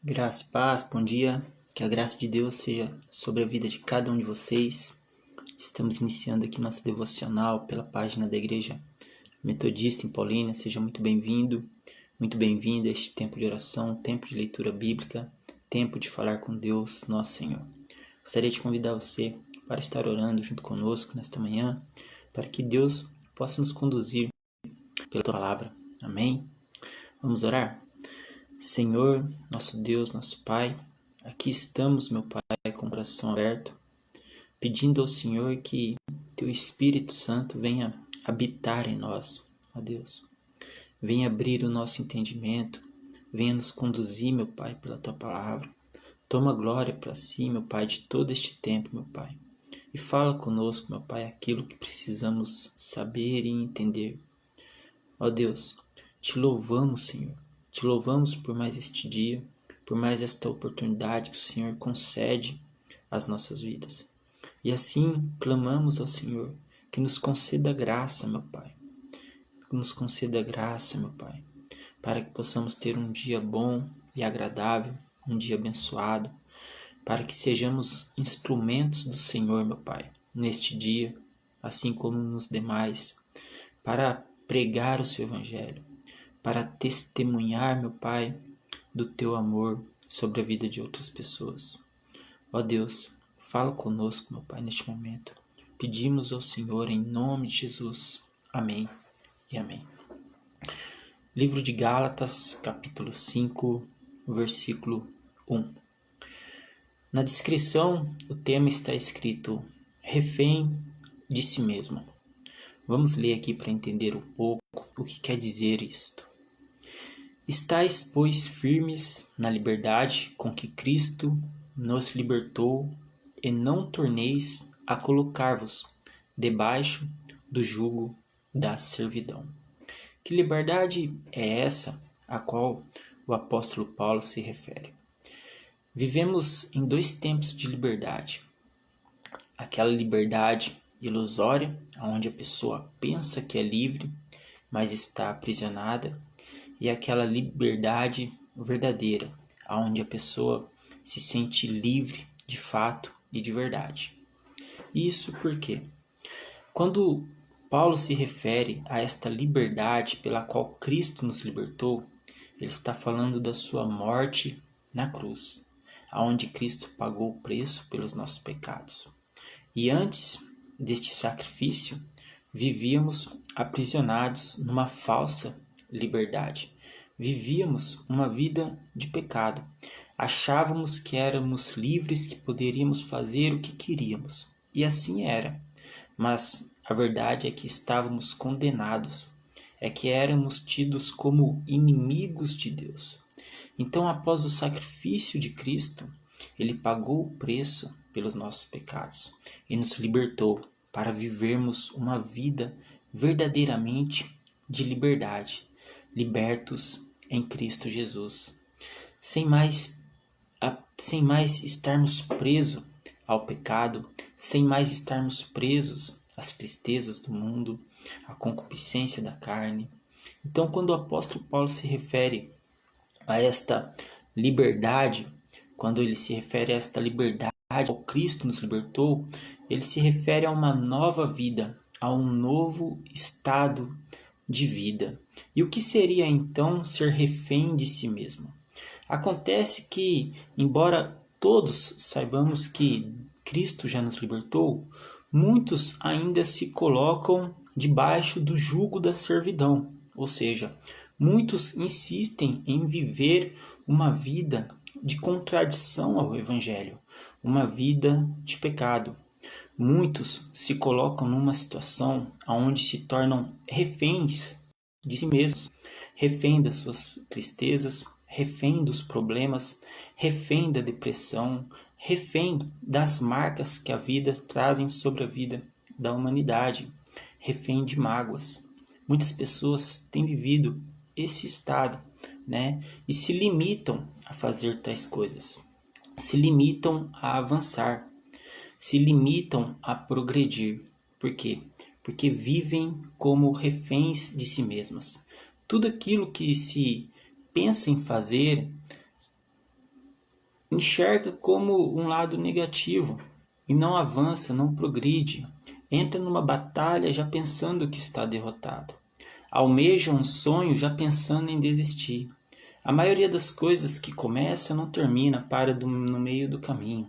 Graça e paz, bom dia. Que a graça de Deus seja sobre a vida de cada um de vocês. Estamos iniciando aqui nosso devocional pela página da Igreja Metodista em Paulínia. Seja muito bem-vindo, muito bem-vinda a este tempo de oração, tempo de leitura bíblica, tempo de falar com Deus, nosso Senhor. Gostaria de convidar você para estar orando junto conosco nesta manhã, para que Deus possa nos conduzir pela tua palavra. Amém? Vamos orar? Senhor, nosso Deus, nosso Pai, aqui estamos, meu Pai, com o coração aberto, pedindo ao Senhor que Teu Espírito Santo venha habitar em nós, ó Deus. Venha abrir o nosso entendimento, venha nos conduzir, meu Pai, pela Tua palavra. Toma glória para si, meu Pai, de todo este tempo, meu Pai. E fala conosco, meu Pai, aquilo que precisamos saber e entender. Ó Deus, te louvamos, Senhor. Te louvamos por mais este dia, por mais esta oportunidade que o Senhor concede às nossas vidas. E assim clamamos ao Senhor que nos conceda graça, meu Pai. Que nos conceda graça, meu Pai, para que possamos ter um dia bom e agradável, um dia abençoado, para que sejamos instrumentos do Senhor, meu Pai, neste dia, assim como nos demais, para pregar o Seu Evangelho, para testemunhar, meu Pai, do Teu amor sobre a vida de outras pessoas. Ó Deus, fala conosco, meu Pai, neste momento. Pedimos ao Senhor em nome de Jesus. Amém e amém. Livro de Gálatas, capítulo 5, versículo 1. Na descrição, o tema está escrito refém de si mesmo. Vamos ler aqui para entender um pouco o que quer dizer isto. Estais, pois, firmes na liberdade com que Cristo nos libertou, e não torneis a colocar-vos debaixo do jugo da servidão. Que liberdade é essa a qual o apóstolo Paulo se refere? Vivemos em dois tempos de liberdade. Aquela liberdade ilusória, onde a pessoa pensa que é livre, mas está aprisionada, e aquela liberdade verdadeira, onde a pessoa se sente livre de fato e de verdade. Isso porque, quando Paulo se refere a esta liberdade pela qual Cristo nos libertou, ele está falando da sua morte na cruz, onde Cristo pagou o preço pelos nossos pecados. E antes deste sacrifício, vivíamos aprisionados numa falsa liberdade. Vivíamos uma vida de pecado. Achávamos que éramos livres, que poderíamos fazer o que queríamos. E assim era. Mas a verdade é que estávamos condenados. É que éramos tidos como inimigos de Deus. Então, após o sacrifício de Cristo, Ele pagou o preço pelos nossos pecados e nos libertou para vivermos uma vida verdadeiramente de liberdade, libertos em Cristo Jesus, sem mais estarmos presos ao pecado, sem mais estarmos presos às tristezas do mundo, à concupiscência da carne. Então, quando o apóstolo Paulo se refere a esta liberdade, quando ele se refere a esta liberdade ao Cristo nos libertou, ele se refere a uma nova vida, a um novo estado de vida. E o que seria então ser refém de si mesmo? Acontece que, embora todos saibamos que Cristo já nos libertou, muitos ainda se colocam debaixo do jugo da servidão, ou seja, muitos insistem em viver uma vida de contradição ao Evangelho, uma vida de pecado. Muitos se colocam numa situação onde se tornam reféns de si mesmos, refém das suas tristezas, refém dos problemas, refém da depressão, refém das marcas que a vida trazem sobre a vida da humanidade, refém de mágoas. Muitas pessoas têm vivido esse estado, e se limitam a fazer tais coisas, se limitam a avançar, se limitam a progredir. Por quê? Porque vivem como reféns de si mesmas. Tudo aquilo que se pensa em fazer enxerga como um lado negativo e não avança, não progride. Entra numa batalha já pensando que está derrotado. Almeja um sonho já pensando em desistir. A maioria das coisas que começa não termina, para no meio do caminho.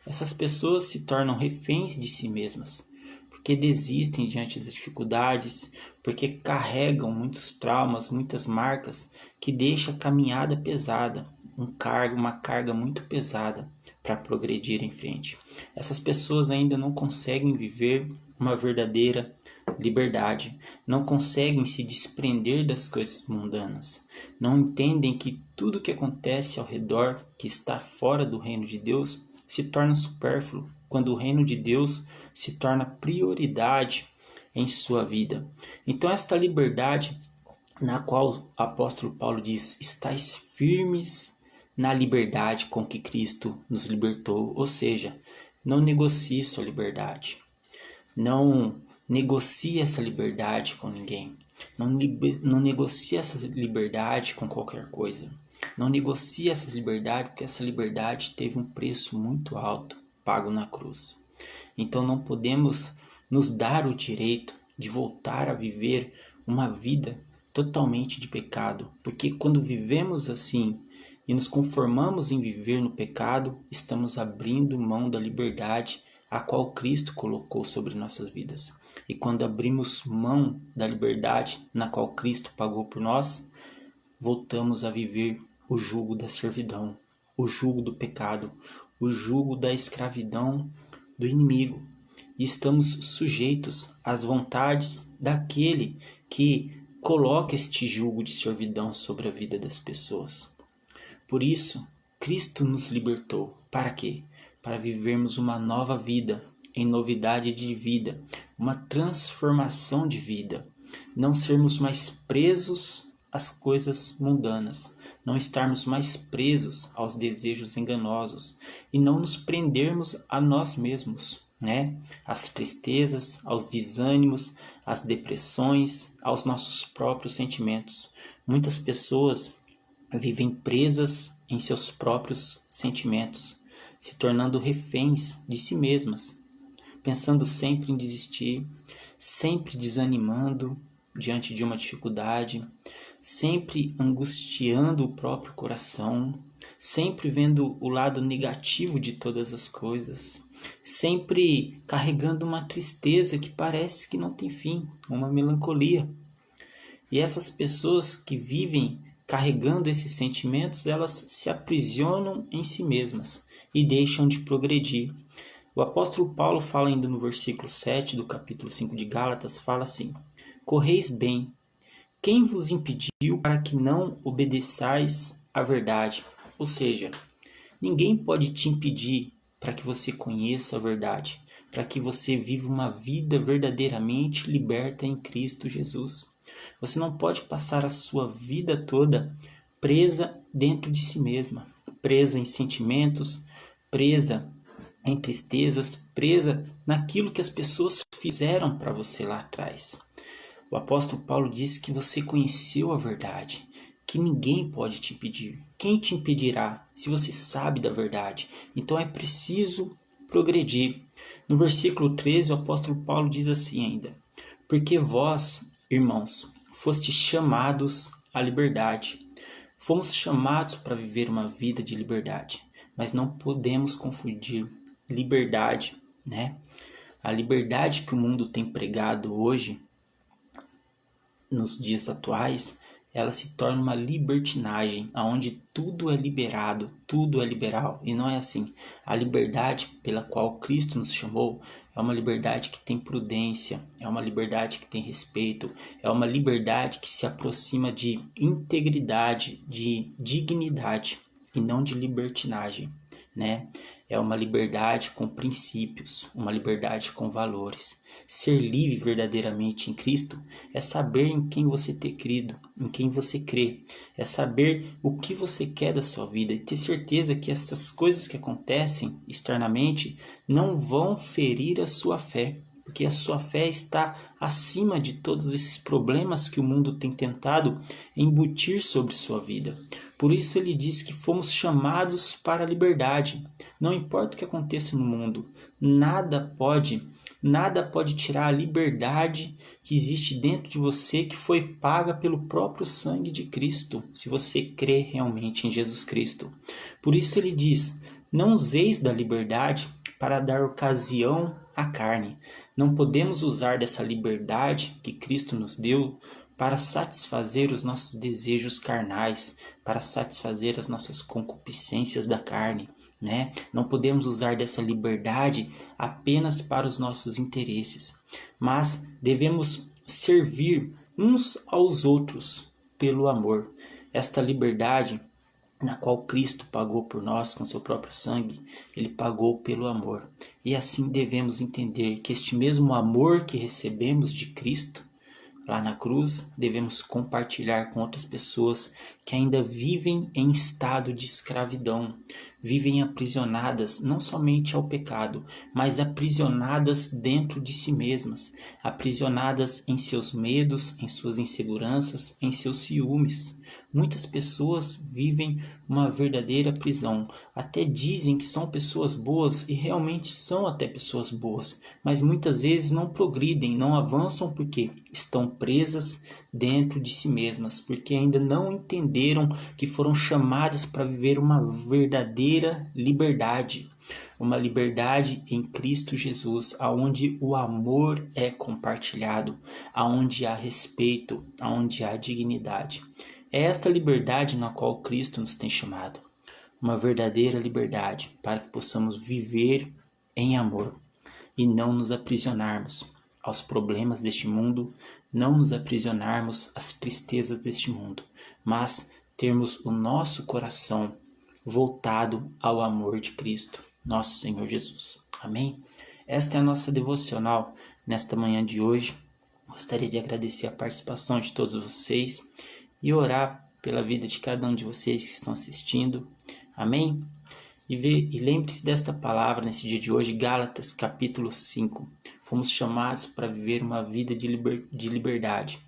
Essas pessoas se tornam reféns de si mesmas, porque desistem diante das dificuldades, porque carregam muitos traumas, muitas marcas, que deixa a caminhada pesada, uma carga muito pesada para progredir em frente. Essas pessoas ainda não conseguem viver uma verdadeira liberdade, não conseguem se desprender das coisas mundanas, não entendem que tudo que acontece ao redor, que está fora do reino de Deus, se torna supérfluo quando o reino de Deus se torna prioridade em sua vida. Então esta liberdade na qual o apóstolo Paulo diz: estais firmes na liberdade com que Cristo nos libertou, ou seja, não negocie sua liberdade. Não negocie essa liberdade com ninguém. Não negocie essa liberdade com qualquer coisa. Não negocie essa liberdade, porque essa liberdade teve um preço muito alto pago na cruz. Então não podemos nos dar o direito de voltar a viver uma vida totalmente de pecado, porque quando vivemos assim e nos conformamos em viver no pecado, estamos abrindo mão da liberdade a qual Cristo colocou sobre nossas vidas. E quando abrimos mão da liberdade na qual Cristo pagou por nós, voltamos a viver o jugo da servidão, o jugo do pecado, o jugo da escravidão do inimigo. E estamos sujeitos às vontades daquele que coloca este jugo de servidão sobre a vida das pessoas. Por isso, Cristo nos libertou. Para quê? Para vivermos uma nova vida, em novidade de vida, uma transformação de vida. Não sermos mais presos às coisas mundanas, não estarmos mais presos aos desejos enganosos e não nos prendermos a nós mesmos, né? Às tristezas, aos desânimos, às depressões, aos nossos próprios sentimentos. Muitas pessoas vivem presas em seus próprios sentimentos, se tornando reféns de si mesmas, pensando sempre em desistir, sempre desanimando diante de uma dificuldade, sempre angustiando o próprio coração, sempre vendo o lado negativo de todas as coisas, sempre carregando uma tristeza que parece que não tem fim, uma melancolia. E essas pessoas que vivem carregando esses sentimentos, elas se aprisionam em si mesmas e deixam de progredir. O apóstolo Paulo fala ainda no versículo 7 do capítulo 5 de Gálatas, fala assim: correis bem, quem vos impediu para que não obedeçais à verdade? Ou seja, ninguém pode te impedir para que você conheça a verdade, para que você viva uma vida verdadeiramente liberta em Cristo Jesus. Você não pode passar a sua vida toda presa dentro de si mesma, presa em sentimentos, presa em tristezas, presa naquilo que as pessoas fizeram para você lá atrás. O apóstolo Paulo diz que você conheceu a verdade, que ninguém pode te impedir. Quem te impedirá se você sabe da verdade? Então é preciso progredir. No versículo 13, o apóstolo Paulo diz assim ainda: porque vós, irmãos, fostes chamados à liberdade. Fomos chamados para viver uma vida de liberdade, mas não podemos confundir liberdade, né? A liberdade que o mundo tem pregado hoje, nos dias atuais, ela se torna uma libertinagem, onde tudo é liberado, tudo é liberal. E não é assim. A liberdade pela qual Cristo nos chamou é uma liberdade que tem prudência, é uma liberdade que tem respeito, é uma liberdade que se aproxima de integridade, de dignidade e não de libertinagem, né? É uma liberdade com princípios, uma liberdade com valores. Ser livre verdadeiramente em Cristo é saber em quem você tem crido, em quem você crê. É saber o que você quer da sua vida e ter certeza que essas coisas que acontecem externamente não vão ferir a sua fé, porque a sua fé está acima de todos esses problemas que o mundo tem tentado embutir sobre sua vida. Por isso ele diz que fomos chamados para a liberdade. Não importa o que aconteça no mundo, nada pode tirar a liberdade que existe dentro de você, que foi paga pelo próprio sangue de Cristo, se você crê realmente em Jesus Cristo. Por isso ele diz: não useis da liberdade para dar ocasião à carne. Não podemos usar dessa liberdade que Cristo nos deu para satisfazer os nossos desejos carnais, para satisfazer as nossas concupiscências da carne, né? Não podemos usar dessa liberdade apenas para os nossos interesses, mas devemos servir uns aos outros pelo amor. Esta liberdade na qual Cristo pagou por nós com seu próprio sangue, ele pagou pelo amor. E assim devemos entender que este mesmo amor que recebemos de Cristo lá na cruz, devemos compartilhar com outras pessoas que ainda vivem em estado de escravidão, vivem aprisionadas não somente ao pecado, mas aprisionadas dentro de si mesmas, aprisionadas em seus medos, em suas inseguranças, em seus ciúmes. Muitas pessoas vivem uma verdadeira prisão, até dizem que são pessoas boas e realmente são até pessoas boas, mas muitas vezes não progridem, não avançam porque estão presas dentro de si mesmas, porque ainda não entenderam que foram chamadas para viver uma verdadeira liberdade, uma liberdade em Cristo Jesus, aonde o amor é compartilhado, aonde há respeito, aonde há dignidade. É esta liberdade na qual Cristo nos tem chamado, uma verdadeira liberdade para que possamos viver em amor e não nos aprisionarmos aos problemas deste mundo, não nos aprisionarmos às tristezas deste mundo, mas termos o nosso coração voltado ao amor de Cristo, nosso Senhor Jesus. Amém? Esta é a nossa devocional nesta manhã de hoje. Gostaria de agradecer a participação de todos vocês e orar pela vida de cada um de vocês que estão assistindo. Amém? E lembre-se desta palavra nesse dia de hoje, Gálatas capítulo 5. Fomos chamados para viver uma vida de liberdade,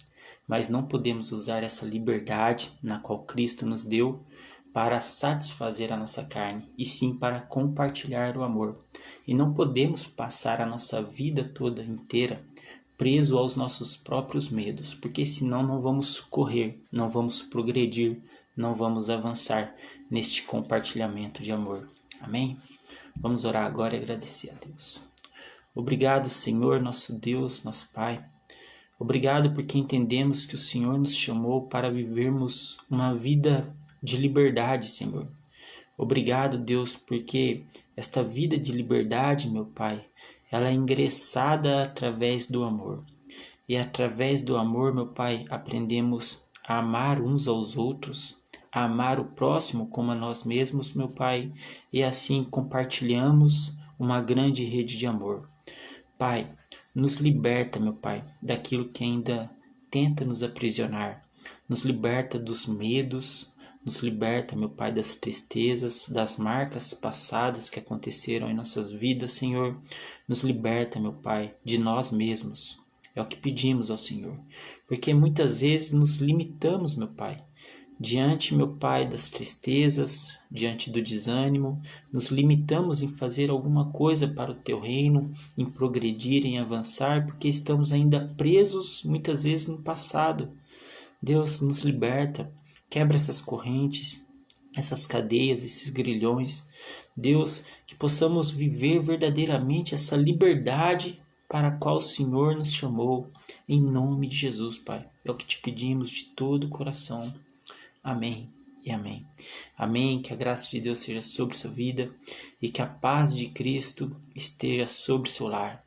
mas não podemos usar essa liberdade na qual Cristo nos deu para satisfazer a nossa carne, e sim para compartilhar o amor. E não podemos passar a nossa vida toda inteira preso aos nossos próprios medos, porque senão não vamos correr, não vamos progredir, não vamos avançar neste compartilhamento de amor. Amém? Vamos orar agora e agradecer a Deus. Obrigado, Senhor, nosso Deus, nosso Pai. Obrigado porque entendemos que o Senhor nos chamou para vivermos uma vida de liberdade, Senhor. Obrigado, Deus, porque esta vida de liberdade, meu Pai, ela é ingressada através do amor. E através do amor, meu Pai, aprendemos a amar uns aos outros, a amar o próximo como a nós mesmos, meu Pai, e assim compartilhamos uma grande rede de amor. Pai, nos liberta, meu Pai, daquilo que ainda tenta nos aprisionar. Nos liberta dos medos, nos liberta, meu Pai, das tristezas, das marcas passadas que aconteceram em nossas vidas, Senhor. Nos liberta, meu Pai, de nós mesmos. É o que pedimos ao Senhor. Porque muitas vezes nos limitamos, meu Pai, diante, meu Pai, das tristezas, diante do desânimo, nos limitamos em fazer alguma coisa para o Teu reino, em progredir, em avançar, porque estamos ainda presos, muitas vezes, no passado. Deus, nos liberta, quebra essas correntes, essas cadeias, esses grilhões. Deus, que possamos viver verdadeiramente essa liberdade para a qual o Senhor nos chamou, em nome de Jesus, Pai. É o que te pedimos de todo o coração. Amém e amém. Amém, que a graça de Deus seja sobre sua vida e que a paz de Cristo esteja sobre o seu lar.